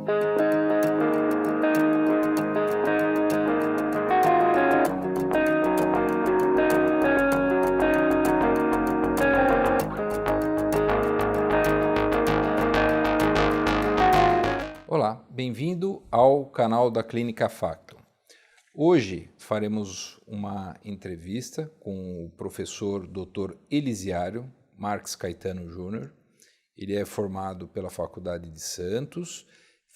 Olá, bem-vindo ao canal da Clínica Factum. Hoje faremos uma entrevista com o professor Dr. Elisiário Marques Caetano Júnior. Ele é formado pela Faculdade de Santos,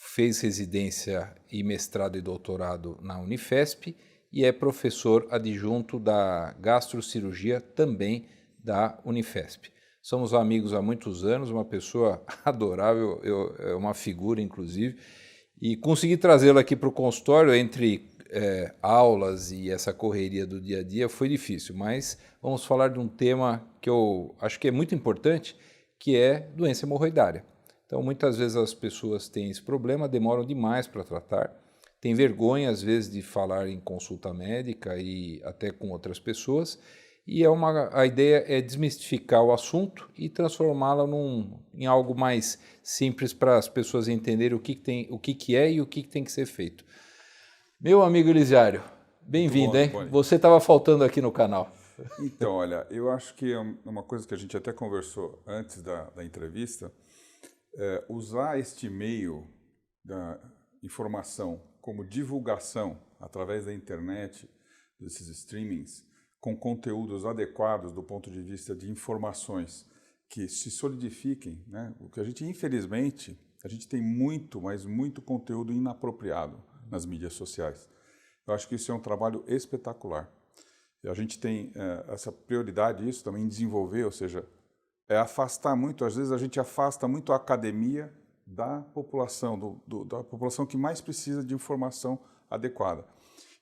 fez residência e mestrado e doutorado na Unifesp e é professor adjunto da gastrocirurgia também da Unifesp. Somos amigos há muitos anos, uma pessoa adorável, é uma figura inclusive, e consegui trazê-lo aqui para o consultório entre aulas e essa correria do dia a dia foi difícil, mas vamos falar de um tema que eu acho que é muito importante, que é doença hemorroidária. Então, muitas vezes as pessoas têm esse problema, demoram demais para tratar, têm vergonha, às vezes, de falar em consulta médica e até com outras pessoas, e a ideia é desmistificar o assunto e transformá-lo em algo mais simples para as pessoas entenderem o que é e o que tem que ser feito. Meu amigo Elisiário, bem-vindo, hein? Você estava faltando aqui no canal. Então, olha, eu acho que é uma coisa que a gente até conversou antes da entrevista, usar este meio da informação como divulgação através da internet, desses streamings, com conteúdos adequados do ponto de vista de informações que se solidifiquem, né? O que a gente, infelizmente, a gente tem muito, mas muito conteúdo inapropriado nas mídias sociais. Eu acho que isso é um trabalho espetacular. E a gente tem essa prioridade, isso também, em desenvolver, ou seja, afastar muito, às vezes a gente afasta muito a academia da população, da população que mais precisa de informação adequada.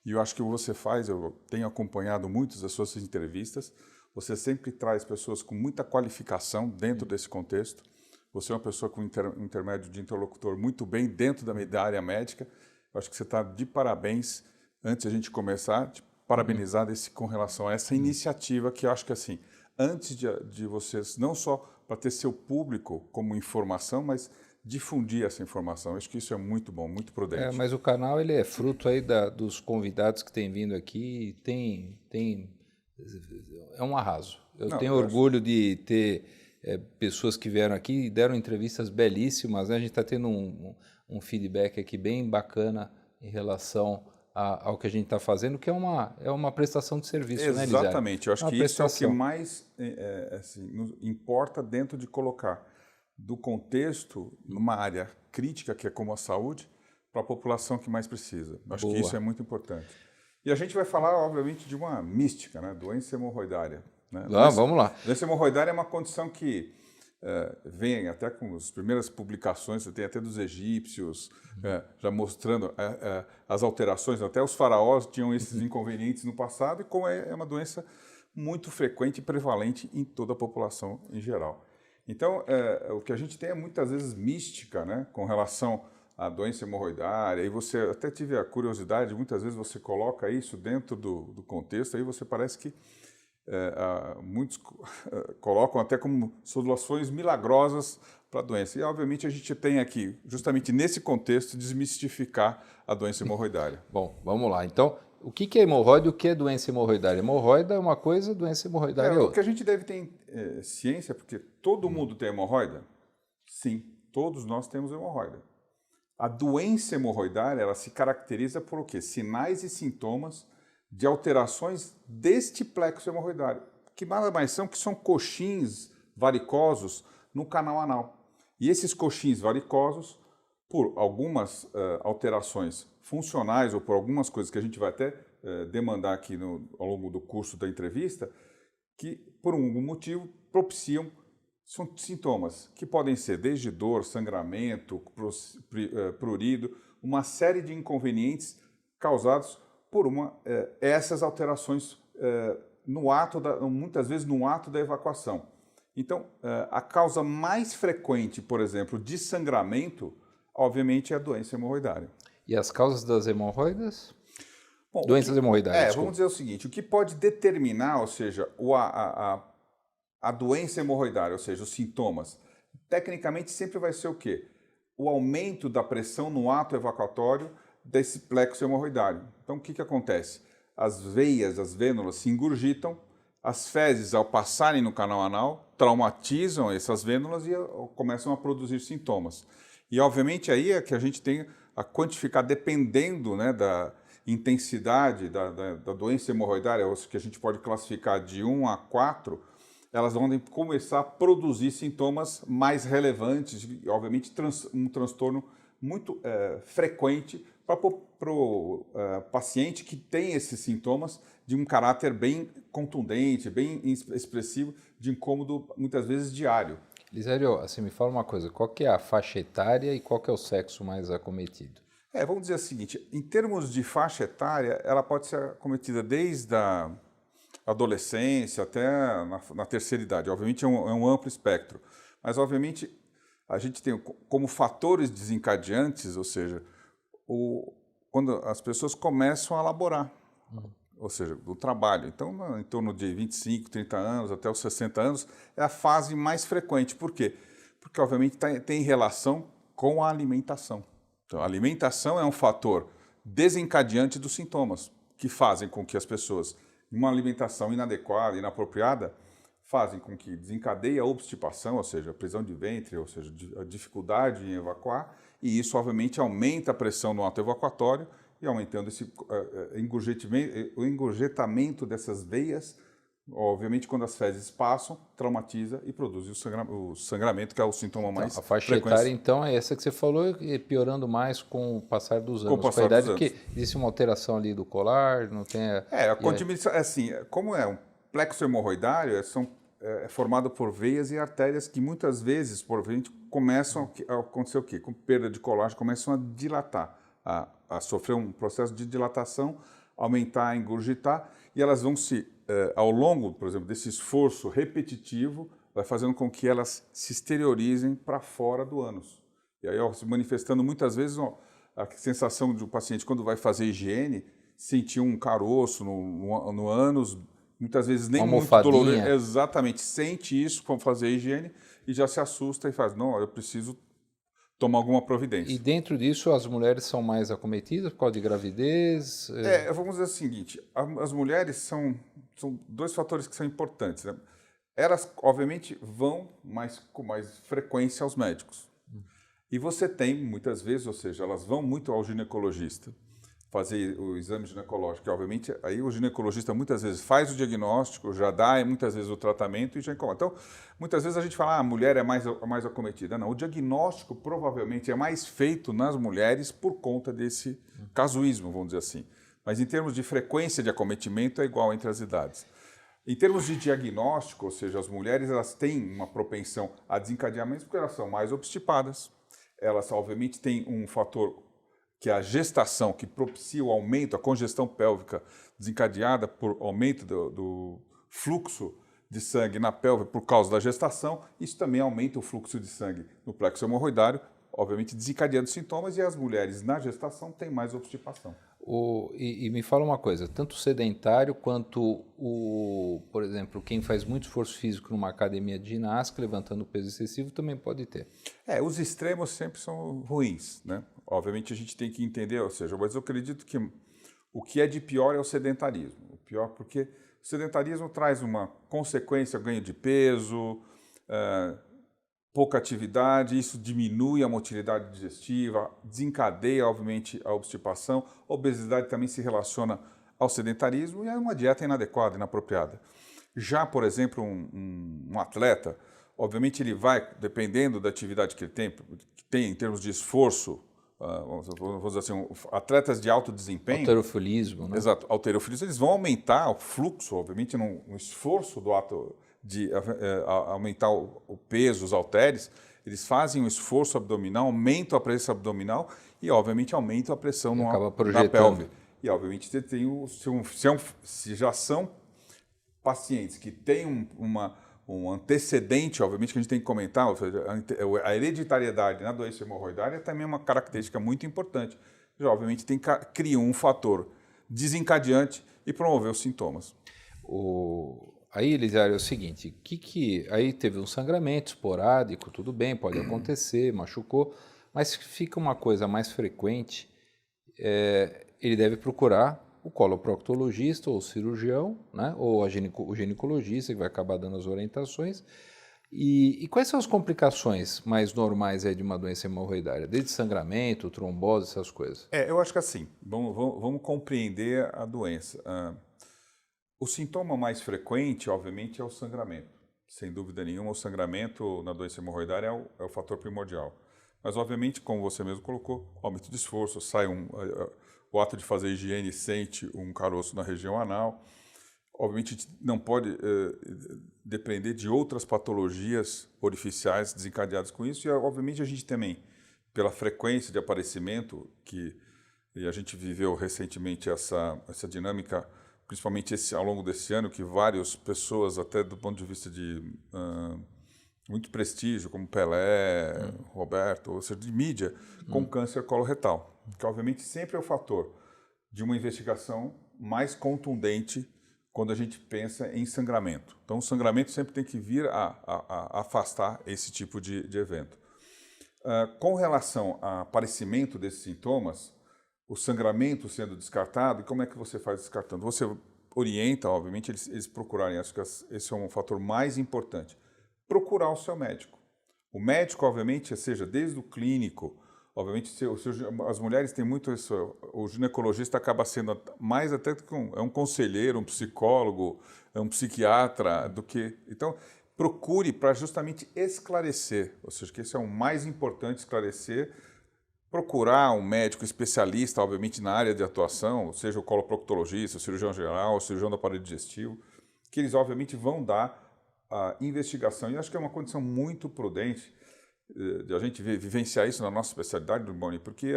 E eu acho que o que você faz, eu tenho acompanhado muitas das suas entrevistas, você sempre traz pessoas com muita qualificação dentro desse contexto, você é uma pessoa com intermédio de interlocutor muito bem dentro da área médica. Eu acho que você está de parabéns, antes de a gente começar, de parabenizar com relação a essa iniciativa que eu acho que, assim, antes de vocês, não só para ter seu público como informação, mas difundir essa informação. Eu acho que isso é muito bom, muito prudente. Mas o canal ele é fruto aí dos convidados que têm vindo aqui, é um arraso. Eu tenho orgulho de ter pessoas que vieram aqui e deram entrevistas belíssimas, né? A gente está tendo um feedback aqui bem bacana em relação ao que a gente está fazendo, que é uma prestação de serviço, né, Elisiário? Exatamente. Eu acho que isso é o que mais assim, importa dentro de colocar do contexto numa área crítica, que é como a saúde, para a população que mais precisa. Eu acho que isso é muito importante. E a gente vai falar, obviamente, de uma mística, né? Doença hemorroidária. Né? Vamos lá. Doença hemorroidária é uma condição que vem até com as primeiras publicações, você tem até dos egípcios, já mostrando as alterações, até os faraós tinham esses inconvenientes no passado, e como é uma doença muito frequente e prevalente em toda a população em geral. Então, o que a gente tem é muitas vezes mística, né, com relação à doença hemorroidária, e você até tive a curiosidade, muitas vezes você coloca isso dentro do contexto, aí você parece que muitos colocam até como soluções milagrosas para a doença. E, obviamente, a gente tem aqui, justamente nesse contexto, desmistificar a doença hemorroidária. Bom, vamos lá. Então, o que é hemorroide e o que é doença hemorroidária? Hemorroida é uma coisa, doença hemorroidária é outra. O que a gente deve ter ciência, porque todo mundo tem hemorroida? Sim, todos nós temos hemorroida. A doença hemorroidária, ela se caracteriza por o quê? Sinais e sintomas de alterações deste plexo hemorroidário, que nada mais são que são coxins varicosos no canal anal. E esses coxins varicosos, por algumas alterações funcionais ou por algumas coisas que a gente vai até demandar aqui ao longo do curso da entrevista, que por algum motivo propiciam sintomas que podem ser desde dor, sangramento, prurido, uma série de inconvenientes causados por essas alterações muitas vezes no ato da evacuação. Então, a causa mais frequente, por exemplo, de sangramento, obviamente, é a doença hemorroidária. E as causas das hemorroidas? Bom, doenças hemorroidárias. Vamos dizer o seguinte, o que pode determinar, ou seja, a doença hemorroidária, ou seja, os sintomas, tecnicamente sempre vai ser o quê? o aumento da pressão no ato evacuatório desse plexo hemorroidário. Então, o que acontece? As veias, as vênulas se engurgitam, as fezes, ao passarem no canal anal, traumatizam essas vênulas e começam a produzir sintomas. E, obviamente, aí é que a gente tem a quantificar, dependendo, né, da intensidade da doença hemorroidária, que a gente pode classificar de 1 a 4, elas vão começar a produzir sintomas mais relevantes, e, obviamente, um transtorno muito frequente para o paciente que tem esses sintomas de um caráter bem contundente, bem expressivo, de incômodo, muitas vezes, diário. Elisério, assim, me fala uma coisa, qual que é a faixa etária e qual que é o sexo mais acometido? Vamos dizer o seguinte, em termos de faixa etária, ela pode ser acometida desde a adolescência até na terceira idade. Obviamente é um amplo espectro, mas obviamente a gente tem como fatores desencadeantes, ou seja, quando as pessoas começam a laborar, ou seja, do trabalho. Então, em torno de 25, 30 anos até os 60 anos é a fase mais frequente. Por quê? Porque obviamente tem relação com a alimentação. Então, a alimentação é um fator desencadeante dos sintomas que fazem com que as pessoas, uma alimentação inadequada, inapropriada, fazem com que desencadeie a obstipação, ou seja, a prisão de ventre, ou seja, a dificuldade em evacuar, e isso, obviamente, aumenta a pressão no ato evacuatório e aumentando o engurgitamento dessas veias. Obviamente, quando as fezes passam, traumatiza e produz o sangramento, que é o sintoma mais frequente. A faixa etária, então, é essa que você falou, e piorando mais com o passar dos anos. Com o passar dos anos. Porque existe uma alteração ali do colar, não tem... assim, como é um plexo hemorroidário, é formado por veias e artérias que muitas vezes, por vezes, começam a acontecer o quê? Com perda de colágeno, começam a dilatar, a sofrer um processo de dilatação, aumentar, engurgitar, e elas vão ao longo, por exemplo, desse esforço repetitivo, vai fazendo com que elas se exteriorizem para fora do ânus. E aí, se manifestando muitas vezes a sensação do paciente, quando vai fazer higiene, sentir um caroço no ânus, muitas vezes nem muito doloroso. Exatamente, sente isso para fazer higiene e já se assusta e faz, não, eu preciso tomar alguma providência. E dentro disso, as mulheres são mais acometidas por causa de gravidez? Vamos dizer o seguinte, as mulheres são dois fatores que são importantes, né? Elas, obviamente, vão com mais frequência aos médicos. E você tem, muitas vezes, ou seja, elas vão muito ao ginecologista fazer o exame ginecológico. E, obviamente, aí o ginecologista muitas vezes faz o diagnóstico, já dá muitas vezes o tratamento e já incomoda. Então, muitas vezes a gente fala, a mulher é mais acometida. Não, o diagnóstico provavelmente é mais feito nas mulheres por conta desse casuísmo, vamos dizer assim. Mas em termos de frequência de acometimento é igual entre as idades. Em termos de diagnóstico, ou seja, as mulheres elas têm uma propensão a desencadeamento porque elas são mais obstipadas. Elas, obviamente, têm um fator que é a gestação, que propicia o aumento, a congestão pélvica desencadeada por aumento do fluxo de sangue na pelve por causa da gestação. Isso também aumenta o fluxo de sangue no plexo hemorroidário, obviamente desencadeando sintomas, e as mulheres na gestação têm mais obstipação. E me fala uma coisa, tanto o sedentário quanto por exemplo, quem faz muito esforço físico numa academia de ginástica, levantando peso excessivo, também pode ter. Os extremos sempre são ruins, né? Obviamente a gente tem que entender, ou seja, mas eu acredito que o que é de pior é o sedentarismo. O pior porque o sedentarismo traz uma consequência, ganho de peso, pouca atividade, isso diminui a motilidade digestiva, desencadeia, obviamente, a obstipação. A obesidade também se relaciona ao sedentarismo e é uma dieta inadequada, inapropriada. Já, por exemplo, um atleta, obviamente ele vai, dependendo da atividade que ele tem em termos de esforço, vamos dizer assim, atletas de alto desempenho... Halterofilismo, né? Exato, halterofilismo, eles vão aumentar o fluxo, obviamente, no esforço do ato de aumentar o peso, os halteres, eles fazem um esforço abdominal, aumentam a pressão abdominal e, obviamente, aumentam a pressão na pelve. E, obviamente, se já são pacientes que têm um antecedente, obviamente, que a gente tem que comentar, ou seja, a hereditariedade na doença hemorroidária também é uma característica muito importante. Já, obviamente, cria um fator desencadeante e promover os sintomas. Aí, Elisério, é o seguinte, aí teve um sangramento esporádico, tudo bem, pode acontecer, machucou, Mas se fica uma coisa mais frequente, ele deve procurar o coloproctologista ou o cirurgião, né? Ou o ginecologista, que vai acabar dando as orientações. E quais são as complicações mais normais de uma doença hemorroidária? Desde sangramento, trombose, essas coisas. Eu acho que assim, vamos compreender a doença. O sintoma mais frequente, obviamente, é o sangramento. Sem dúvida nenhuma, o sangramento na doença hemorroidária é o fator primordial. Mas, obviamente, como você mesmo colocou, aumento de esforço, o ato de fazer higiene sente um caroço na região anal. Obviamente, a gente não pode depender de outras patologias orificiais desencadeadas com isso. E, obviamente, a gente também, pela frequência de aparecimento, e a gente viveu recentemente essa dinâmica, principalmente ao longo desse ano, que várias pessoas, até do ponto de vista de muito prestígio, como Pelé, Roberto, ou seja, de mídia, com câncer coloretal, que obviamente sempre é o fator de uma investigação mais contundente quando a gente pensa em sangramento. Então, o sangramento sempre tem que vir a afastar esse tipo de evento. Com relação ao aparecimento desses sintomas, o sangramento sendo descartado, e como é que você faz descartando? Você orienta, obviamente, eles procurarem, acho que esse é um fator mais importante, procurar o seu médico. O médico, obviamente, seja desde o clínico, obviamente, as mulheres têm muito isso, o ginecologista acaba sendo mais até que um conselheiro, um psicólogo, um psiquiatra, do que... Então, procure para justamente esclarecer, ou seja, que esse é o mais importante, esclarecer, procurar um médico especialista, obviamente, na área de atuação, seja o coloproctologista, o cirurgião geral, o cirurgião do aparelho digestivo, que eles, obviamente, vão dar a investigação. E acho que é uma condição muito prudente de a gente vivenciar isso na nossa especialidade, Boni, porque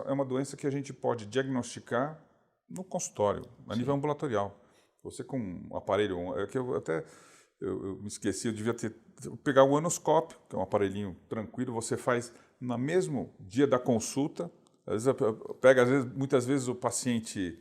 é uma doença que a gente pode diagnosticar no consultório, a nível ambulatorial. Você com um aparelho, que eu me esqueci, eu devia pegar o anoscópio, que é um aparelhinho tranquilo, você faz no mesmo dia da consulta, às vezes, muitas vezes o paciente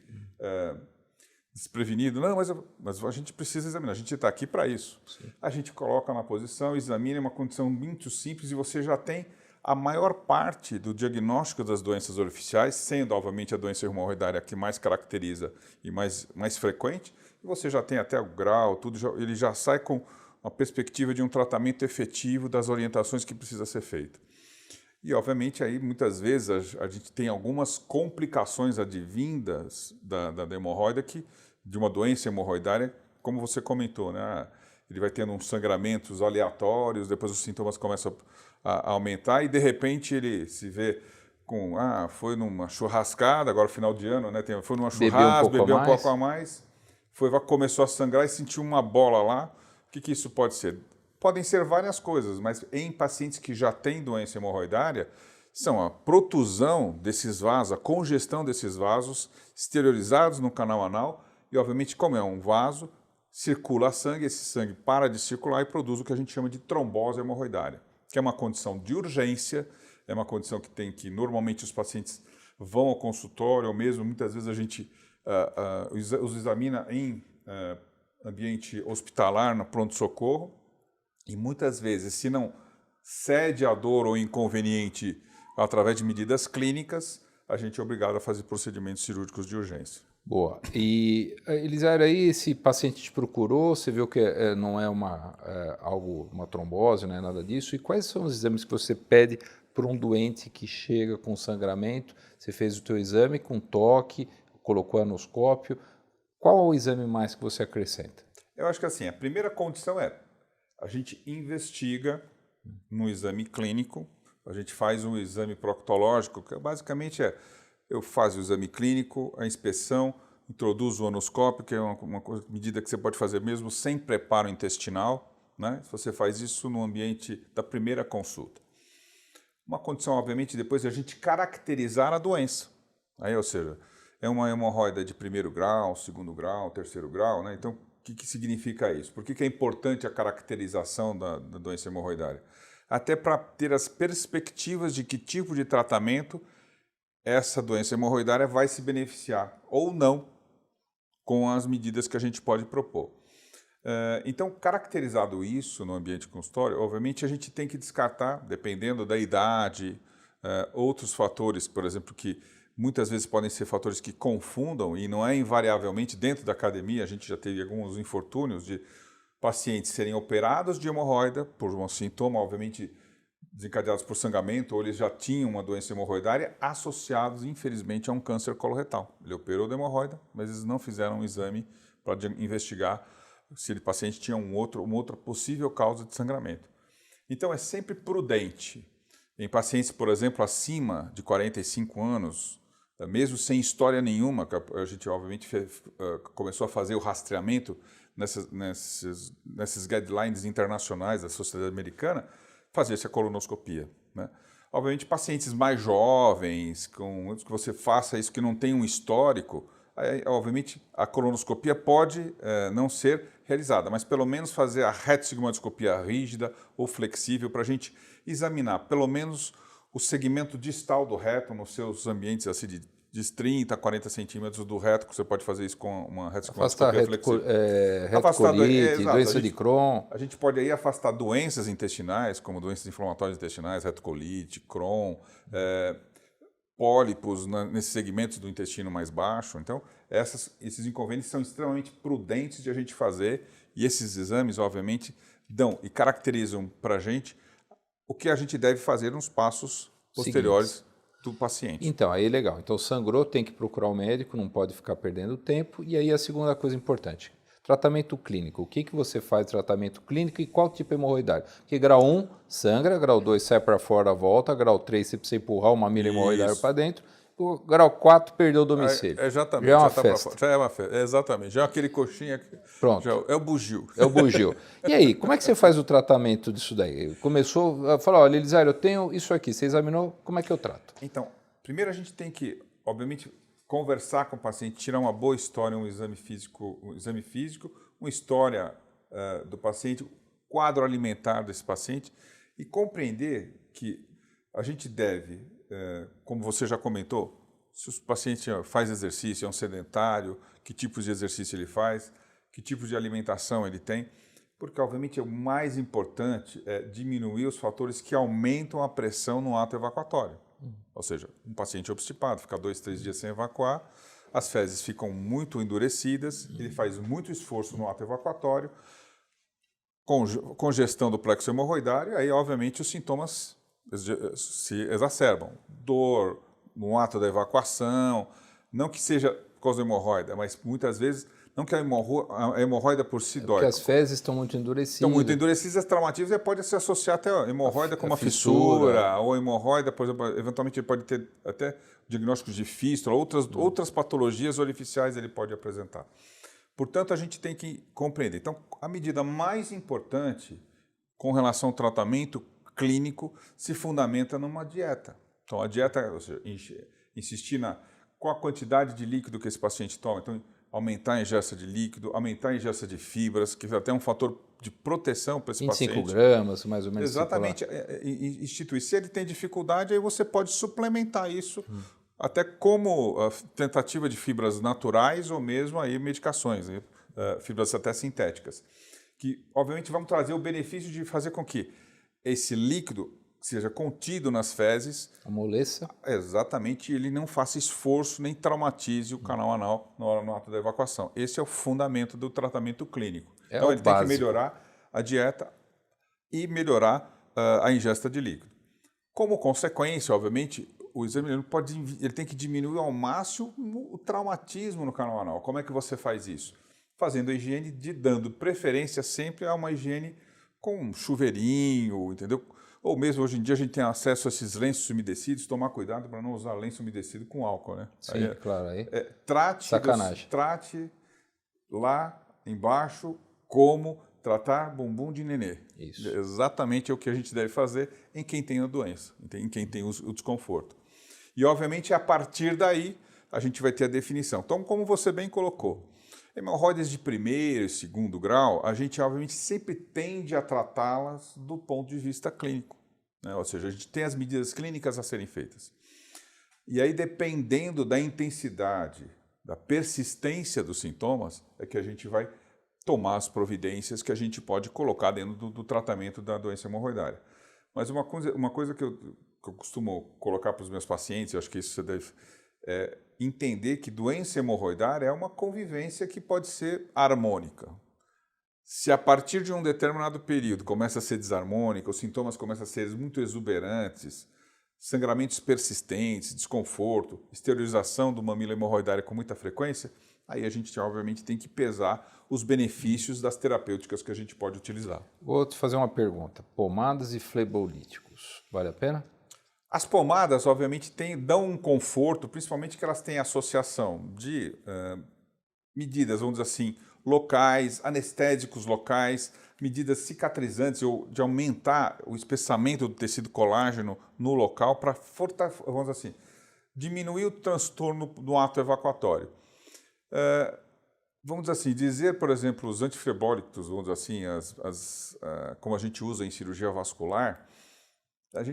desprevenido, não, mas a gente precisa examinar, a gente está aqui para isso. Sim. A gente coloca na posição, examina, é uma condição muito simples e você já tem a maior parte do diagnóstico das doenças orificiais, sendo, obviamente, a doença hemorroidária que mais caracteriza e mais frequente, e você já tem até o grau, ele já sai com uma perspectiva de um tratamento efetivo das orientações que precisa ser feito. E, obviamente, aí muitas vezes a gente tem algumas complicações advindas da hemorroida, de uma doença hemorroidária, como você comentou, né? Ele vai tendo uns sangramentos aleatórios, depois os sintomas começam a aumentar e, de repente, ele se vê com... foi numa churrascada, agora final de ano, né? Foi numa churrasca, bebeu um pouco a mais, começou a sangrar e sentiu uma bola lá. O que isso pode ser? Podem ser várias coisas, mas em pacientes que já têm doença hemorroidária, são a protusão desses vasos, a congestão desses vasos exteriorizados no canal anal e, obviamente, como é um vaso, circula sangue, esse sangue para de circular e produz o que a gente chama de trombose hemorroidária, que é uma condição de urgência, é uma condição que normalmente os pacientes vão ao consultório, ou mesmo muitas vezes a gente os examina em ambiente hospitalar, no pronto-socorro, e muitas vezes, se não cede a dor ou inconveniente através de medidas clínicas, a gente é obrigado a fazer procedimentos cirúrgicos de urgência. Boa. E, Elisário, aí esse paciente te procurou, você viu que não é uma trombose, não é nada disso, e quais são os exames que você pede para um doente que chega com sangramento? Você fez o teu exame com toque, colocou anoscópio, qual o exame mais que você acrescenta? Eu acho que assim, a primeira condição a gente investiga no exame clínico, a gente faz um exame proctológico, que basicamente eu faço o exame clínico, a inspeção, introduzo o anoscópio, que é uma medida que você pode fazer mesmo sem preparo intestinal, né? Você faz isso no ambiente da primeira consulta. Uma condição, obviamente, depois de a gente caracterizar a doença. Aí, ou seja, é uma hemorroida de primeiro grau, segundo grau, terceiro grau, né? Então, o que significa isso? Por que é importante a caracterização da doença hemorroidária? Até para ter as perspectivas de que tipo de tratamento essa doença hemorroidária vai se beneficiar ou não com as medidas que a gente pode propor. Então, caracterizado isso no ambiente consultório, obviamente a gente tem que descartar, dependendo da idade, Outros fatores, por exemplo, que muitas vezes podem ser fatores que confundam e não é invariavelmente dentro da academia, a gente já teve alguns infortúnios de pacientes serem operados de hemorroida por um sintoma, obviamente, desencadeados por sangramento, ou eles já tinham uma doença hemorroidária associados, infelizmente, a um câncer coloretal. Ele operou da hemorroida, mas eles não fizeram um exame para investigar se o paciente tinha uma outra possível causa de sangramento. Então, é sempre prudente. Em pacientes, por exemplo, acima de 45 anos, mesmo sem história nenhuma, a gente obviamente começou a fazer o rastreamento nesses guidelines internacionais da Sociedade Americana, fazer-se a colonoscopia, né? Obviamente, pacientes mais jovens, que você faça isso que não tem um histórico, obviamente a colonoscopia pode não ser realizada, mas pelo menos fazer a retossigmoidoscopia rígida ou flexível para a gente examinar pelo menos o segmento distal do reto nos seus ambientes assim de 30 a 40 centímetros do reto, que você pode fazer isso com uma retossigmoidoscopia flexível. Retocolite, doença de Crohn. A gente pode aí afastar doenças intestinais, como doenças inflamatórias intestinais, retocolite, Crohn, pólipos nesses segmentos do intestino mais baixo. Então, esses inconvenientes são extremamente prudentes de a gente fazer e esses exames, obviamente, dão e caracterizam para a gente o que a gente deve fazer nos passos posteriores do paciente. Então, aí legal. Então, sangrou, tem que procurar o médico, não pode ficar perdendo tempo. E aí a segunda coisa importante, tratamento clínico. O que você faz de tratamento clínico e qual tipo de hemorroidário? Porque grau 1, sangra, grau 2, sai para fora, volta, grau 3, você precisa empurrar o mamilo hemorroidário para dentro, o grau 4, perdeu o domicílio. Exatamente. Já é uma festa. Já é uma festa, exatamente. Já é aquele coxinha, pronto. Já é o bugio. É o bugio. E aí, como é que você faz o tratamento disso daí? Começou a falar, olha, Elisário, eu tenho isso aqui, você examinou, como é que eu trato? Então, primeiro a gente tem que, obviamente, conversar com o paciente, tirar uma boa história, um exame físico, uma história do paciente, quadro alimentar desse paciente e compreender que a gente deve, como você já comentou, se o paciente faz exercício, é um sedentário, que tipos de exercício ele faz, que tipo de alimentação ele tem, porque obviamente o mais importante é diminuir os fatores que aumentam a pressão no ato evacuatório. Ou seja, um paciente obstipado fica 2, 3 dias sem evacuar, as fezes ficam muito endurecidas, ele faz muito esforço no ato evacuatório, congestão do plexo hemorroidário, aí obviamente os sintomas se exacerbam. Dor no ato da evacuação, não que seja por causa da hemorroida, mas muitas vezes não que a hemorroida por si dói. Porque as fezes estão muito endurecidas. Estão muito endurecidas, as traumatismos pode se associar até a hemorroida com uma fissura, ou hemorroida, por exemplo, eventualmente ele pode ter até diagnósticos de fístula, outras patologias orificiais ele pode apresentar. Portanto, a gente tem que compreender. Então, a medida mais importante com relação ao tratamento clínico se fundamenta numa dieta. Então, a dieta, ou seja, insistir qual a quantidade de líquido que esse paciente toma. Então, aumentar a ingesta de líquido, aumentar a ingesta de fibras, que é até um fator de proteção para esse 25 paciente. 25 gramas, mais ou menos. Exatamente. Instituir. Se ele tem dificuldade, aí você pode suplementar isso, até como tentativa de fibras naturais ou mesmo aí medicações, fibras até sintéticas. Que, obviamente, vão trazer o benefício de fazer com que esse líquido seja contido nas fezes. Amoleça. Exatamente, ele não faça esforço nem traumatize o canal anal no ato da evacuação. Esse é o fundamento do tratamento clínico. Então, ele tem que melhorar a dieta e melhorar a ingesta de líquido. Como consequência, obviamente, o exame ele tem que diminuir ao máximo o traumatismo no canal anal. Como é que você faz isso? Fazendo a higiene, dando preferência sempre a uma higiene com um chuveirinho, entendeu? Ou mesmo hoje em dia a gente tem acesso a esses lenços umedecidos, tomar cuidado para não usar lenço umedecido com álcool, né? Sim, aí, claro. Aí. Trate lá embaixo como tratar bumbum de nenê. Isso. Exatamente é o que a gente deve fazer em quem tem a doença, em quem tem o desconforto. E, obviamente, a partir daí, a gente vai ter a definição. Então, como você bem colocou, hemorroidas de primeiro e segundo grau, a gente, obviamente, sempre tende a tratá-las do ponto de vista clínico, né? Ou seja, a gente tem as medidas clínicas a serem feitas. E aí, dependendo da intensidade, da persistência dos sintomas, é que a gente vai tomar as providências que a gente pode colocar dentro do tratamento da doença hemorroidária. Mas uma coisa que eu que eu costumo colocar para os meus pacientes, eu acho que isso você deve entender que doença hemorroidária é uma convivência que pode ser harmônica. Se a partir de um determinado período começa a ser desarmônica, os sintomas começam a ser muito exuberantes, sangramentos persistentes, desconforto, esterilização do mamilo hemorroidário com muita frequência, aí a gente obviamente tem que pesar os benefícios das terapêuticas que a gente pode utilizar. Vou te fazer uma pergunta. Pomadas e flebolíticos, vale a pena? As pomadas, obviamente, dão um conforto, principalmente que elas têm associação de medidas, vamos dizer assim, locais, anestésicos locais, medidas cicatrizantes ou de aumentar o espessamento do tecido colágeno no local para, vamos dizer assim, diminuir o transtorno do ato evacuatório. Vamos dizer assim, por exemplo, os antiflebólicos, vamos dizer assim, como a gente usa em cirurgia vascular,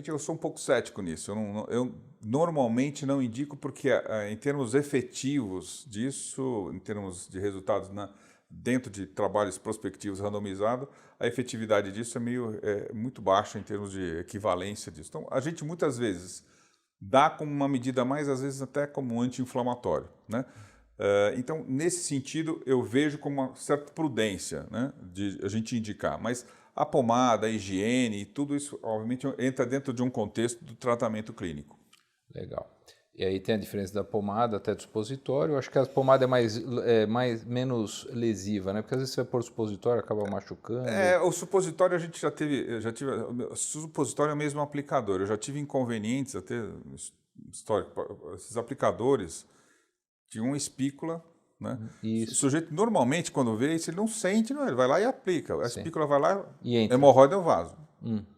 eu sou um pouco cético nisso. Eu normalmente não indico porque, em termos efetivos disso, em termos de resultados dentro de trabalhos prospectivos randomizados, a efetividade disso é muito baixa em termos de equivalência disso. Então, a gente muitas vezes dá como uma medida mais, às vezes até como anti-inflamatório, né? Então, nesse sentido, eu vejo como uma certa prudência, né, de a gente indicar. Mas a pomada, a higiene, tudo isso, obviamente, entra dentro de um contexto do tratamento clínico. Legal. E aí tem a diferença da pomada até do supositório. Eu acho que a pomada é menos lesiva, né? Porque às vezes você vai pôr supositório, acaba machucando. O supositório a gente já tive. O supositório é o mesmo aplicador. Eu já tive inconvenientes, até histórico. Esses aplicadores tinham uma espícula, né? Isso. O sujeito, normalmente, quando vê isso, ele não sente, não, ele vai lá e aplica. A espícula vai lá e entra. Hemorroida no vaso.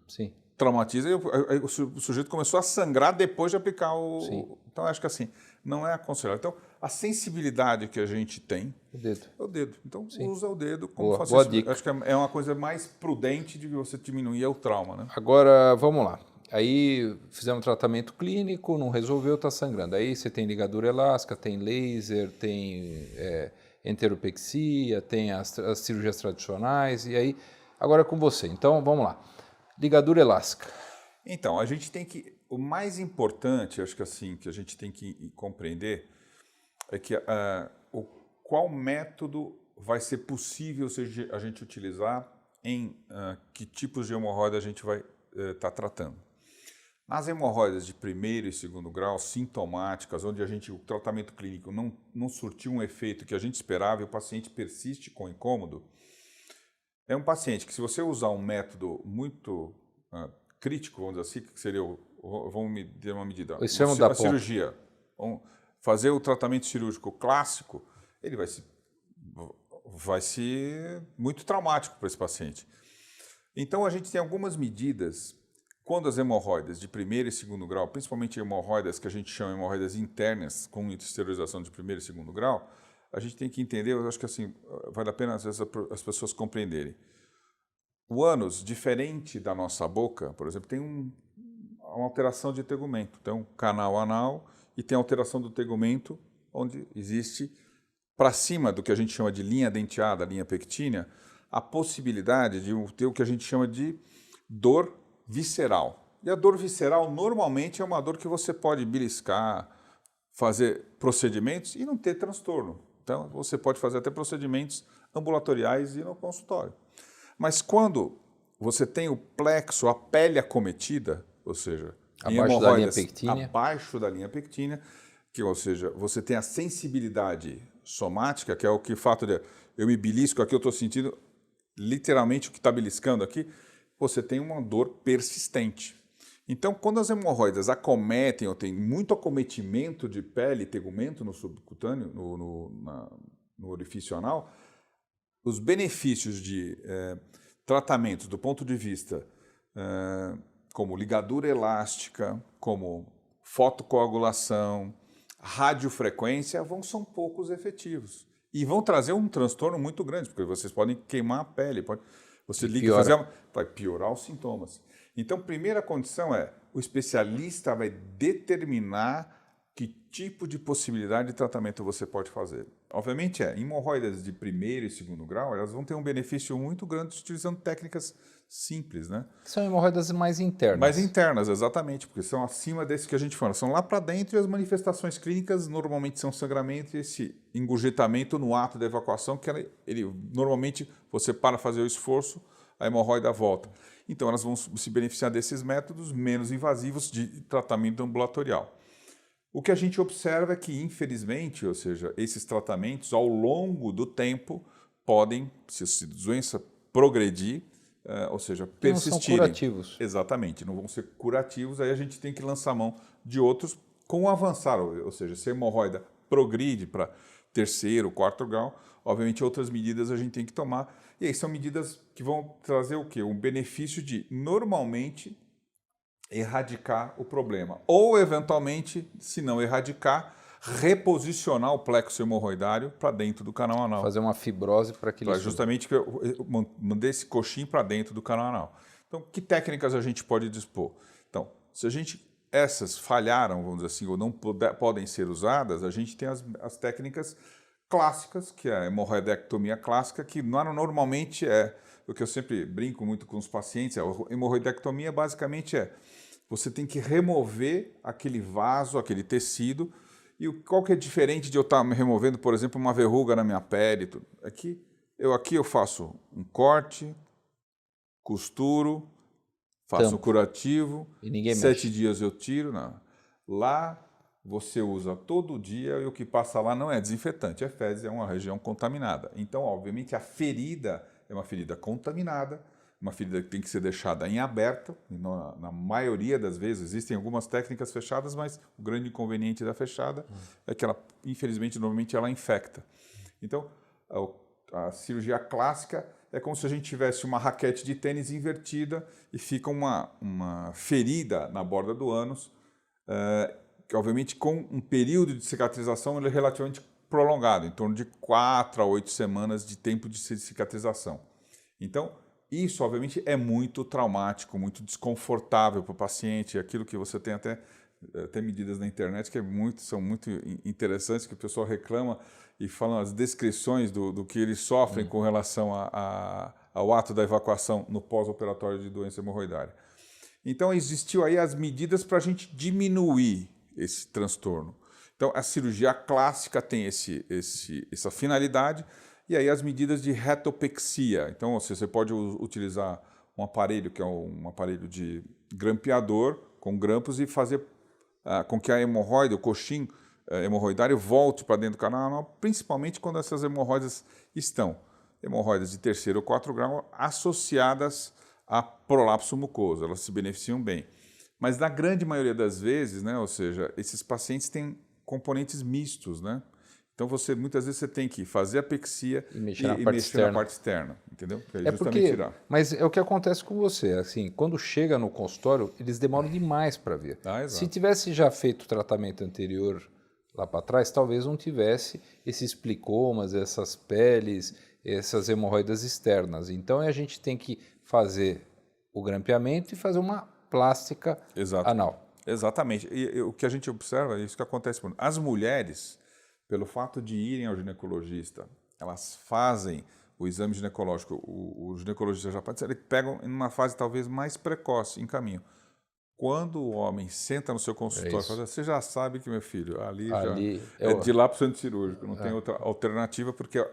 Sim. Traumatiza e o sujeito começou a sangrar depois de aplicar o... Sim. Então, acho que assim, não é aconselhável. Então, a sensibilidade que a gente tem é o dedo. Então, usa o dedo como boa dica. Acho que é uma coisa mais prudente de você diminuir o trauma, né? Agora, vamos lá. Aí fizemos um tratamento clínico, não resolveu, está sangrando. Aí você tem ligadura elástica, tem laser, tem enteropexia, tem as cirurgias tradicionais. E aí, agora é com você. Então, vamos lá. Ligadura elástica. Então, a gente tem que... O mais importante, acho que assim, que a gente tem que compreender é que qual método vai ser possível a gente utilizar em que tipos de hemorroida a gente vai estar tratando. Nas hemorroidas de primeiro e segundo grau, sintomáticas, onde o tratamento clínico não surtiu um efeito que a gente esperava e o paciente persiste com incômodo, é um paciente que, se você usar um método muito crítico, vamos dizer assim, que seria, vamos medir uma medida, a cirurgia, fazer o tratamento cirúrgico clássico, ele vai ser muito traumático para esse paciente. Então, a gente tem algumas medidas. Quando as hemorroidas de primeiro e segundo grau, principalmente hemorroidas que a gente chama de hemorroidas internas, com esterilização de primeiro e segundo grau, a gente tem que entender, eu acho que assim, vale a pena às vezes as pessoas compreenderem. O ânus, diferente da nossa boca, por exemplo, tem uma alteração de tegumento. Tem um canal anal e tem alteração do tegumento, onde existe, para cima do que a gente chama de linha denteada, linha pectínea, a possibilidade de ter o que a gente chama de dor visceral. E a dor visceral normalmente é uma dor que você pode beliscar, fazer procedimentos e não ter transtorno. Então, você pode fazer até procedimentos ambulatoriais e no consultório. Mas quando você tem o plexo, a pele acometida, ou seja, abaixo da linha pectínea, abaixo da linha pectínea, ou seja, você tem a sensibilidade somática, que é o fato de eu me belisco aqui, eu estou sentindo literalmente o que está beliscando aqui, você tem uma dor persistente. Então, quando as hemorroidas acometem ou tem muito acometimento de pele e tegumento no subcutâneo, no orifício anal, os benefícios de tratamentos do ponto de vista como ligadura elástica, como fotocoagulação, radiofrequência, são poucos efetivos. E vão trazer um transtorno muito grande, porque vocês podem queimar a pele, vai piorar os sintomas. Então, primeira condição o especialista vai determinar que tipo de possibilidade de tratamento você pode fazer. Obviamente, hemorroidas de primeiro e segundo grau, elas vão ter um benefício muito grande utilizando técnicas simples, né? São hemorroidas mais internas. Mais internas, exatamente, porque são acima desse que a gente fala. São lá para dentro e as manifestações clínicas normalmente são sangramento e esse engurgitamento no ato da evacuação, que ele normalmente você para fazer o esforço, a hemorroida volta. Então elas vão se beneficiar desses métodos menos invasivos de tratamento ambulatorial. O que a gente observa é que, infelizmente, ou seja, esses tratamentos, ao longo do tempo, podem, se a doença progredir, ou seja, persistirem. Não são curativos. Exatamente, não vão ser curativos, aí a gente tem que lançar mão de outros com o avançar, ou seja, se a hemorroida progride para terceiro, quarto grau, obviamente outras medidas a gente tem que tomar, e aí são medidas que vão trazer o quê? Um benefício de, normalmente, erradicar o problema. Ou, eventualmente, se não erradicar, reposicionar o plexo hemorroidário para dentro do canal anal. Fazer uma fibrose para que ele justamente mandar esse coxim para dentro do canal anal. Então, que técnicas a gente pode dispor? Então, se essas falharam, vamos dizer assim, ou não podem ser usadas, a gente tem as técnicas clássicas, que é a hemorroidectomia clássica, que normalmente é o que eu sempre brinco muito com os pacientes. A hemorroidectomia basicamente você tem que remover aquele vaso, aquele tecido. E qual que é diferente de eu estar removendo, por exemplo, uma verruga na minha pele? Aqui eu faço um corte, costuro, faço um curativo, e ninguém 7 mexe. dias eu tiro. Não. Lá você usa todo dia e o que passa lá não é desinfetante, é fezes, é uma região contaminada. Então, obviamente, a ferida é uma ferida contaminada, uma ferida que tem que ser deixada em aberto. Na maioria das vezes, existem algumas técnicas fechadas, mas o grande inconveniente da fechada é que ela, infelizmente, normalmente ela infecta. Então, a cirurgia clássica é como se a gente tivesse uma raquete de tênis invertida e fica uma ferida na borda do ânus, que obviamente com um período de cicatrização ele é relativamente prolongado, em torno de 4 a 8 semanas de tempo de cicatrização. Então, isso obviamente é muito traumático, muito desconfortável para o paciente, aquilo que você tem até medidas na internet que são muito interessantes, que o pessoal reclama e falam as descrições do que eles sofrem com relação ao ato da evacuação no pós-operatório de doença hemorroidária. Então, existiu aí as medidas para a gente diminuir esse transtorno. Então, a cirurgia clássica tem essa finalidade, e aí as medidas de retopexia. Então, você pode utilizar um aparelho que é um aparelho de grampeador com grampos e fazer com que a hemorroida, o coxim hemorroidário volte para dentro do canal anal, principalmente quando essas hemorroidas estão hemorroidas de terceiro ou quarto grau associadas a prolapso mucoso, elas se beneficiam bem. Mas na grande maioria das vezes, né, ou seja, esses pacientes têm componentes mistos, né? Então muitas vezes você tem que fazer a pexia e mexer na parte externa, entendeu? Mas é o que acontece com você, assim, quando chega no consultório, eles demoram demais para ver. Se tivesse já feito o tratamento anterior lá para trás, talvez não tivesse esses plicomas, essas peles, essas hemorroidas externas. Então a gente tem que fazer o grampeamento e fazer uma plástica anal. Exatamente. E o que a gente observa é isso que acontece. As mulheres, pelo fato de irem ao ginecologista, elas fazem o exame ginecológico, o ginecologista já pode ser, eles pegam em uma fase talvez mais precoce, em caminho. Quando o homem senta no seu consultório, fala, você já sabe que, meu filho, ali já de lá para o centro cirúrgico, não tem outra alternativa, porque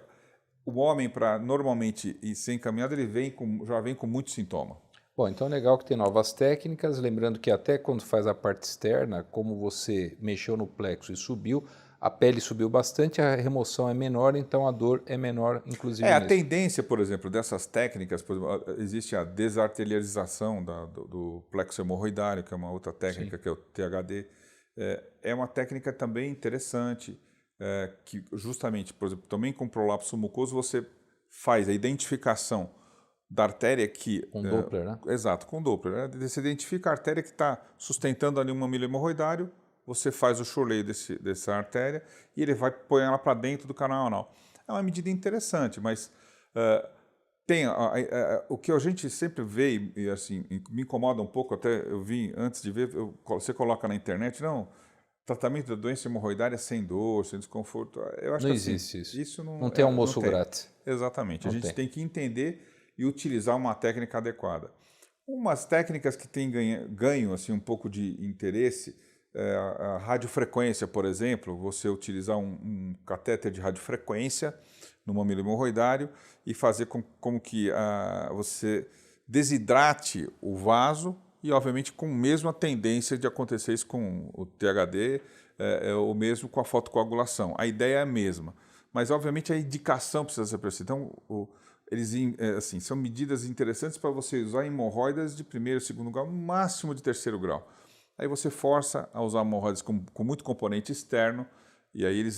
o homem, para normalmente ir ser encaminhado, ele já vem com muito sintoma. Bom, então é legal que tem novas técnicas, lembrando que até quando faz a parte externa, como você mexeu no plexo e subiu, a pele subiu bastante, a remoção é menor, então a dor é menor, inclusive. A tendência, por exemplo, dessas técnicas, por exemplo, existe a desarterialização do plexo hemorroidário, que é uma outra técnica, que é o THD. É uma técnica também interessante, que justamente, por exemplo, também com prolapso mucoso, você faz a identificação da artéria que... Com Doppler, né? Exato, com Doppler. Né? Você identifica a artéria que está sustentando ali um mamilo hemorroidário, você faz o choleio dessa artéria e ele vai pôr ela para dentro do canal anal. É uma medida interessante, mas o que a gente sempre vê, e assim, me incomoda um pouco, até eu vi antes de ver, você coloca na internet, não, tratamento da doença hemorroidária sem dor, sem desconforto, eu acho Não que assim, existe isso. isso Não tem almoço grátis. Exatamente. Não A gente tem. tem que entender e utilizar uma técnica adequada. Umas técnicas que têm ganho assim, um pouco de interesse, a radiofrequência, por exemplo, você utilizar um catéter de radiofrequência no mamilo hemorroidário e fazer como que você desidrate o vaso e, obviamente, com a mesma tendência de acontecer isso com o THD, ou mesmo com a fotocoagulação. A ideia é a mesma, mas, obviamente, a indicação precisa ser precisa. Então, eles assim, são medidas interessantes para você usar hemorroidas de primeiro, segundo grau, no máximo de terceiro grau. Aí você força a usar hemorroidas com muito componente externo e aí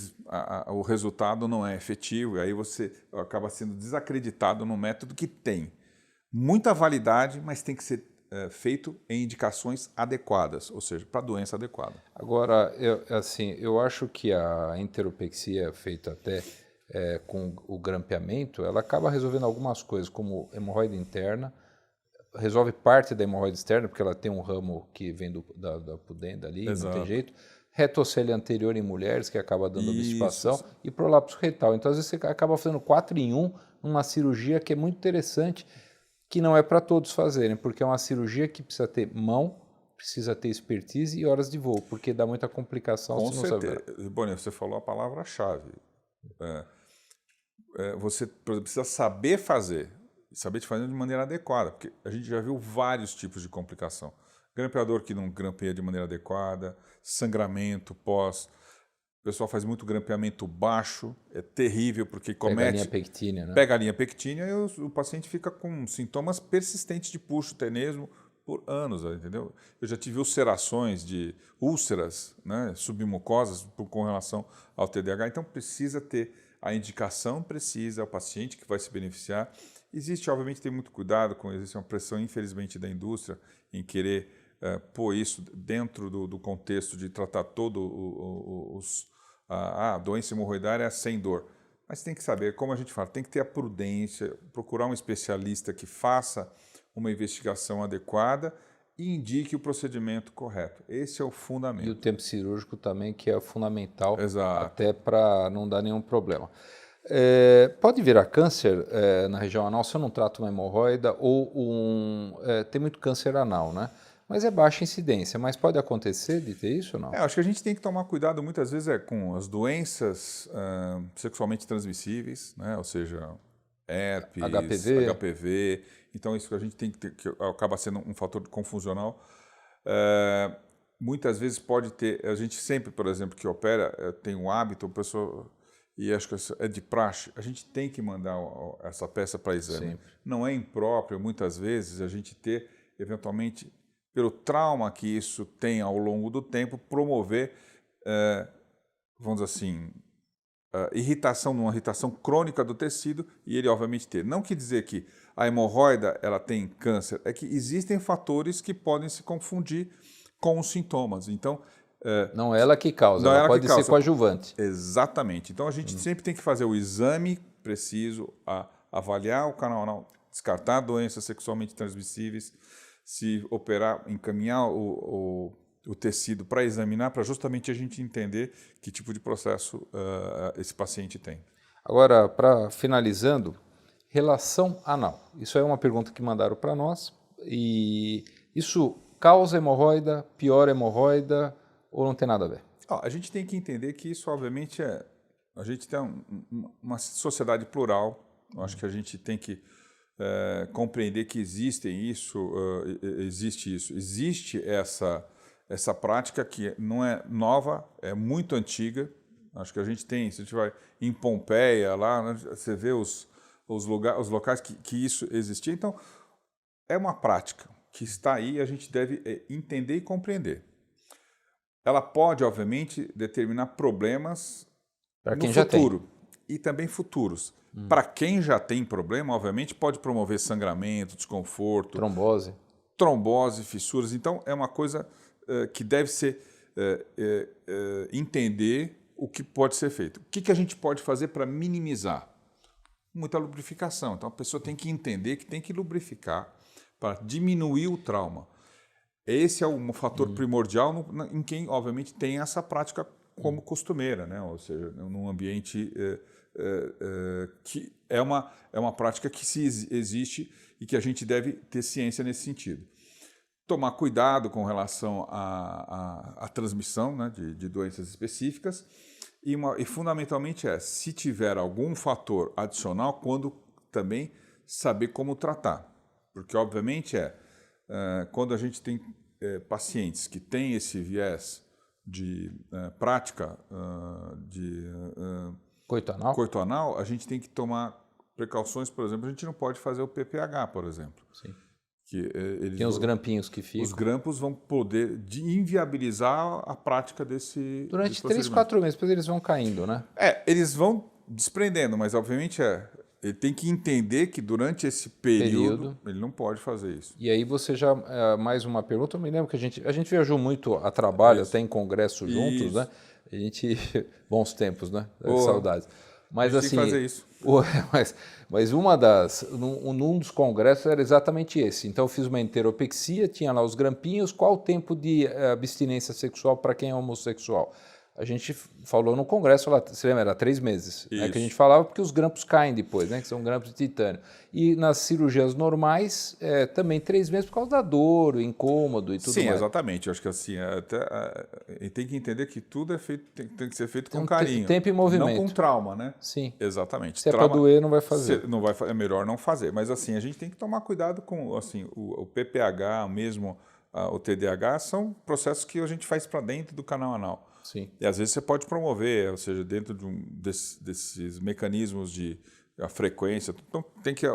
o resultado não é efetivo, e aí você acaba sendo desacreditado no método que tem muita validade, mas tem que ser feito em indicações adequadas, ou seja, para a doença adequada. Agora, eu acho que a enteropexia feita até com o grampeamento, ela acaba resolvendo algumas coisas, como hemorroida interna, resolve parte da hemorroida externa, porque ela tem um ramo que vem da pudenda ali, Exato. não tem jeito. Retocele anterior em mulheres, que acaba dando obstipação, Isso. e prolapso retal. Então, às vezes, você acaba fazendo 4 em 1 numa cirurgia que é muito interessante, que não é para todos fazerem, porque é uma cirurgia que precisa ter mão, precisa ter expertise e horas de voo, porque dá muita complicação Com se não saber. certeza. Bonnie, você falou a palavra-chave. Você precisa saber fazer, e saber te fazer de maneira adequada, porque a gente já viu vários tipos de complicação. Grampeador que não grampeia de maneira adequada, sangramento pós. O pessoal faz muito grampeamento baixo, é terrível porque Pega a linha pectínea, né? Pega a linha pectínea e o paciente fica com sintomas persistentes de puxo tenesmo por anos, entendeu? Eu já tive ulcerações de úlceras, né, submucosas com relação ao TDAH, então precisa ter a indicação precisa, o paciente que vai se beneficiar. Existe, obviamente, tem muito cuidado, existe uma pressão, infelizmente, da indústria em querer pôr isso dentro do contexto de tratar todo a doença hemorroidária sem dor. Mas tem que saber, como a gente fala, tem que ter a prudência, procurar um especialista que faça uma investigação adequada e indique o procedimento correto. Esse é o fundamento. E o tempo cirúrgico também, que é fundamental, Exato. até para não dar nenhum problema. Pode virar câncer na região anal se eu não trato uma hemorroida ou tem muito câncer anal, né? Mas é baixa incidência, mas pode acontecer de ter isso ou não? Acho que a gente tem que tomar cuidado muitas vezes com as doenças sexualmente transmissíveis, né? Ou seja, herpes, HPV. Então isso que a gente tem que ter, que acaba sendo um fator confusional. Muitas vezes pode ter, a gente sempre, por exemplo, que opera, tem um hábito, a pessoa, e acho que é de praxe, a gente tem que mandar essa peça para exame. Sempre. Não é impróprio, muitas vezes, a gente ter, eventualmente, pelo trauma que isso tem ao longo do tempo, promover, vamos dizer assim, uma irritação crônica do tecido e ele, obviamente, ter. Não quer dizer que a hemorroida ela tem câncer, é que existem fatores que podem se confundir com os sintomas. Então, não é ela que causa, ela pode ser coadjuvante. Exatamente. Então, a gente sempre tem que fazer o exame preciso, avaliar o canal anal, descartar doenças sexualmente transmissíveis, se operar, encaminhar o tecido para examinar, para justamente a gente entender que tipo de processo esse paciente tem. Agora, finalizando, relação anal. Isso é uma pergunta que mandaram para nós. E isso causa hemorroida, piora hemorroida ou não tem nada a ver? A gente tem que entender que isso, obviamente, a gente tem uma sociedade plural. Eu acho que a gente tem que compreender que existe isso. Existe essa prática que não é nova, é muito antiga. Acho que a gente tem, se a gente vai em Pompeia, lá, né, você vê os locais que isso existia. Então, é uma prática que está aí e a gente deve entender e compreender. Ela pode, obviamente, determinar problemas no futuro e também futuros. Para quem já tem problema, obviamente, pode promover sangramento, desconforto, trombose, fissuras. Então, é uma coisa que deve ser entender o que pode ser feito. O que a gente pode fazer para minimizar? Muita lubrificação. Então, a pessoa tem que entender que tem que lubrificar para diminuir o trauma. esse é um fator primordial em quem, obviamente, tem essa prática como costumeira, né? Ou seja, num ambiente que é uma prática que existe e que a gente deve ter ciência nesse sentido. Tomar cuidado com relação à transmissão, né, de doenças específicas e fundamentalmente se tiver algum fator adicional, quando também saber como tratar. Porque, obviamente, quando a gente tem pacientes que têm esse viés de prática coito anal, a gente tem que tomar precauções. Por exemplo, a gente não pode fazer o PPH, por exemplo. Sim. Tem os grampinhos que ficam. Os grampos vão poder inviabilizar a prática desse Durante 3, 4 meses, depois eles vão caindo, né? Eles vão desprendendo, mas obviamente ele tem que entender que durante esse período ele não pode fazer isso. E aí você já, mais uma pergunta, eu me lembro que a gente viajou muito a trabalho, até em congresso juntos, né? A gente, bons tempos, né? Saudades. Mas assim, tem que fazer isso. Mas num dos congressos era exatamente esse. Então eu fiz uma enteropexia, tinha lá os grampinhos, qual o tempo de abstinência sexual para quem é homossexual? A gente falou no congresso, você lembra, era 3 meses, né, que a gente falava, porque os grampos caem depois, né, que são grampos de titânio. E nas cirurgias normais, também 3 meses por causa da dor, o incômodo e tudo mais. Sim, exatamente. Eu acho que assim, tem que entender que tudo tem que ser feito com carinho. Tempo e movimento. Não com trauma, né? Sim. Exatamente. Se é para doer, não vai fazer. É melhor não fazer. Mas assim, a gente tem que tomar cuidado com assim, o PPH, mesmo o TDAH, são processos que a gente faz para dentro do canal anal. Sim. E às vezes você pode promover, ou seja, dentro desses mecanismos de a frequência. Então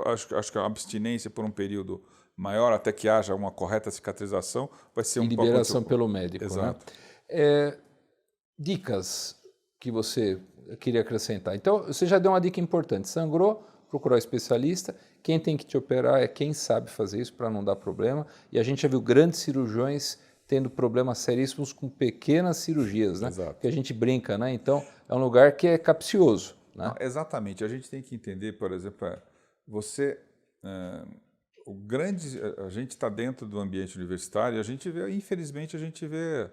acho que a abstinência por um período maior, até que haja uma correta cicatrização, vai ser e liberação pelo médico. Exato. Né? Dicas que você queria acrescentar. Então, você já deu uma dica importante. Sangrou, procurar um especialista. Quem tem que te operar é quem sabe fazer isso para não dar problema. E a gente já viu grandes cirurgiões tendo problemas seríssimos com pequenas cirurgias, né? Exato. Que a gente brinca, né? Então, é um lugar que é capcioso. Né? Não, exatamente. A gente tem que entender, por exemplo, a gente está dentro do ambiente universitário e infelizmente, a gente vê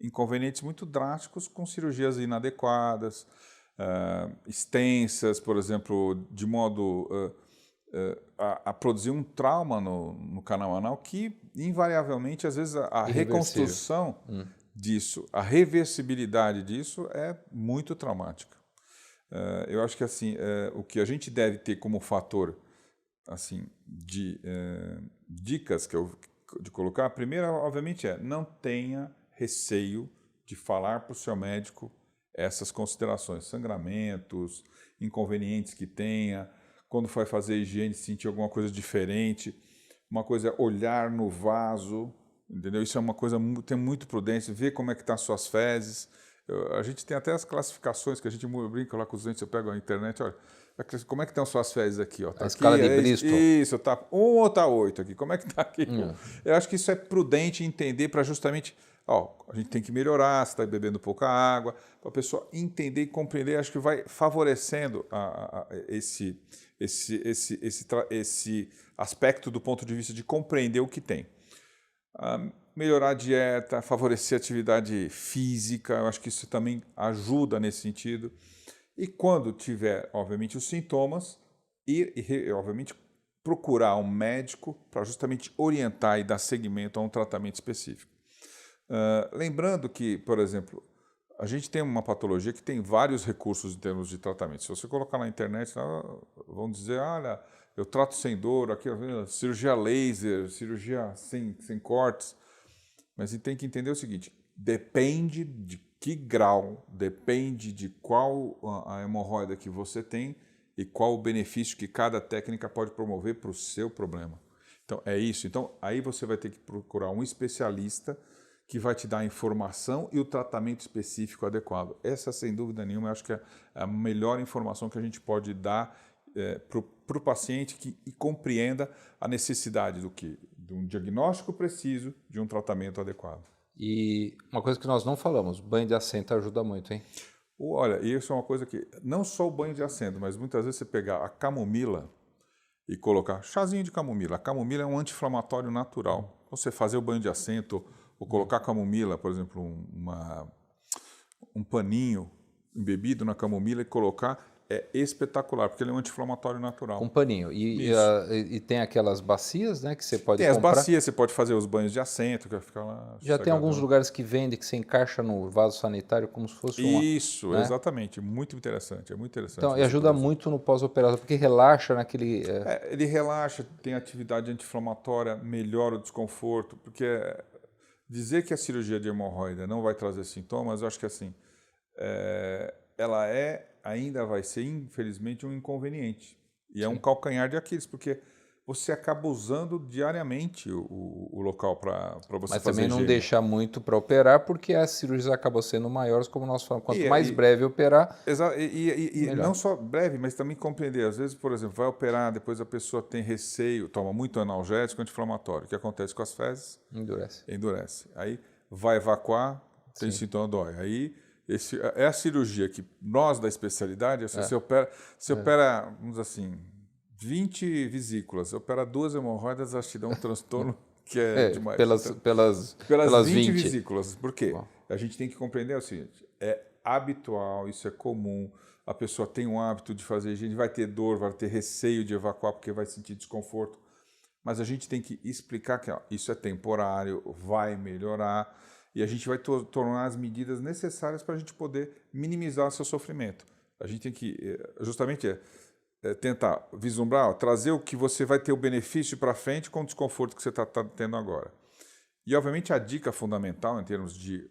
inconvenientes muito drásticos com cirurgias inadequadas, extensas, por exemplo, de modo a produzir um trauma no canal anal que, invariavelmente, às vezes a reconstrução disso, a reversibilidade disso é muito traumática. Eu acho que assim, o que a gente deve ter como fator assim, de dicas de colocar, a primeira, obviamente, não tenha receio de falar para o seu médico essas considerações, sangramentos, inconvenientes que tenha, quando for fazer higiene, sentir alguma coisa diferente. Uma coisa é olhar no vaso, entendeu? Isso é uma coisa, tem muito prudência, ver como é que estão as suas fezes. A gente tem até as classificações que a gente brinca lá com os dentes, eu pego na internet, olha, como é que estão as suas fezes aqui? Ó, tá a escala de Bristol. Isso, tá 1 ou tá 8 aqui, como é que tá aqui? Eu acho que isso é prudente entender para justamente, a gente tem que melhorar, você está bebendo pouca água, para a pessoa entender e compreender, acho que vai favorecendo esse aspecto do ponto de vista de compreender o que tem. Melhorar a dieta, favorecer a atividade física, eu acho que isso também ajuda nesse sentido. E quando tiver, obviamente, os sintomas, obviamente, procurar um médico para justamente orientar e dar seguimento a um tratamento específico. Lembrando que, por exemplo, a gente tem uma patologia que tem vários recursos em termos de tratamento. Se você colocar na internet, vão dizer, olha, eu trato sem dor, aqui, cirurgia laser, cirurgia sem cortes. Mas você tem que entender o seguinte, depende de que grau, depende de qual a hemorroida que você tem e qual o benefício que cada técnica pode promover para o seu problema. Então, é isso. Então, aí você vai ter que procurar um especialista que vai te dar a informação e o tratamento específico adequado. Essa, sem dúvida nenhuma, eu acho que é a melhor informação que a gente pode dar para o paciente que compreenda a necessidade de um diagnóstico preciso, de um tratamento adequado. E uma coisa que nós não falamos, banho de assento ajuda muito, hein? Olha, isso é uma coisa que, não só o banho de assento, mas muitas vezes você pegar a camomila, e colocar chazinho de camomila. A camomila é um anti-inflamatório natural. Você fazer o banho de assento ou colocar camomila, por exemplo, um paninho embebido na camomila e colocar, é espetacular, porque ele é um anti-inflamatório natural. Um paninho. E tem aquelas bacias, né, que você pode comprar. Tem as bacias, você pode fazer os banhos de assento, que vai ficar lá... Já tem alguns lugares que vendem, que você encaixa no vaso sanitário como se fosse uma... Isso, né? Exatamente. Muito interessante, é muito interessante. Então, e ajuda muito no pós-operatório, porque relaxa naquele... ele relaxa, tem atividade anti-inflamatória, melhora o desconforto, porque dizer que a cirurgia de hemorroida não vai trazer sintomas, eu acho que assim, ela ainda vai ser, infelizmente, um inconveniente. E é um calcanhar de Aquiles, porque você acaba usando diariamente o local para você fazer. Mas também não deixar muito para operar, porque as cirurgias acabam sendo maiores, como nós falamos. Quanto mais breve operar, e não só breve, mas também compreender. Às vezes, por exemplo, vai operar, depois a pessoa tem receio, toma muito analgésico, anti-inflamatório. O que acontece com as fezes? Endurece. Aí vai evacuar, tem sintoma, dói. Aí é a cirurgia que nós da especialidade, assim, você opera, vamos dizer assim, 20 vesículas, você opera 2 hemorroidas, acho que dá um transtorno que é demais. Pelas 20 vesículas. Por quê? Bom. A gente tem que compreender o seguinte, é habitual, isso é comum, a pessoa tem um hábito de fazer higiene, vai ter dor, vai ter receio de evacuar porque vai sentir desconforto, mas a gente tem que explicar que isso é temporário, vai melhorar, e a gente vai tornar as medidas necessárias para a gente poder minimizar o seu sofrimento. A gente tem que, justamente, tentar vislumbrar, trazer o que você vai ter o benefício para frente com o desconforto que você está tendo agora. E, obviamente, a dica fundamental em termos de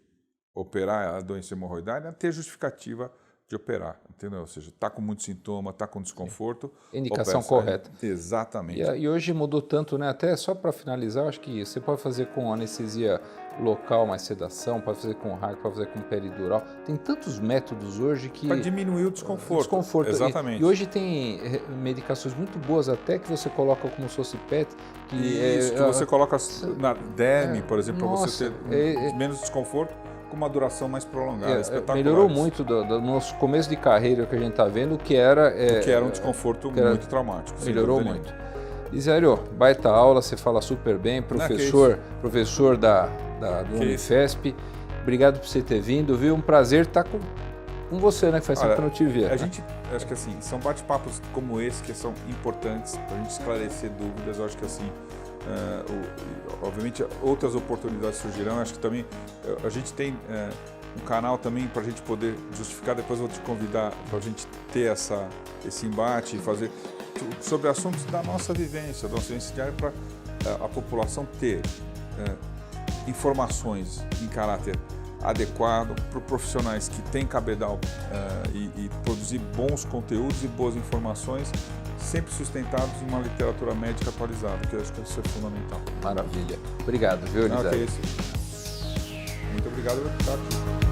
operar a doença hemorroidária é ter justificativa de operar, entendeu? Ou seja, está com muito sintoma, está com desconforto. Indicação correta. Exatamente. E hoje mudou tanto, né? Até só para finalizar, acho que você pode fazer com anestesia local, mais sedação, pode fazer com raio, pode fazer com peridural. Tem tantos métodos hoje que... Para diminuir o desconforto. Exatamente. E hoje tem medicações muito boas, até que você coloca como se fosse PET. Que você coloca na derme, por exemplo, para você ter menos desconforto, com uma duração mais prolongada, espetacular. Melhorou muito do nosso começo de carreira que a gente está vendo, que era um desconforto muito traumático. Melhorou muito. Isélio, baita aula, você fala super bem, professor do Unifesp. Obrigado por você ter vindo, viu? Um prazer estar com você, né? Que faz tempo que eu não te via. Acho que assim, são bate-papos como esse que são importantes para a gente esclarecer dúvidas. Eu acho que assim, obviamente outras oportunidades surgirão. Acho que também a gente tem um canal também para a gente poder justificar. Depois eu vou te convidar para a gente ter esse embate e fazer sobre assuntos da nossa vivência, diária, para a população ter informações em caráter adequado para profissionais que têm cabedal e produzir bons conteúdos e boas informações, sempre sustentados em uma literatura médica atualizada, que eu acho que isso é fundamental. Maravilha. Obrigado, viu, Eliseu? Muito obrigado por estar aqui.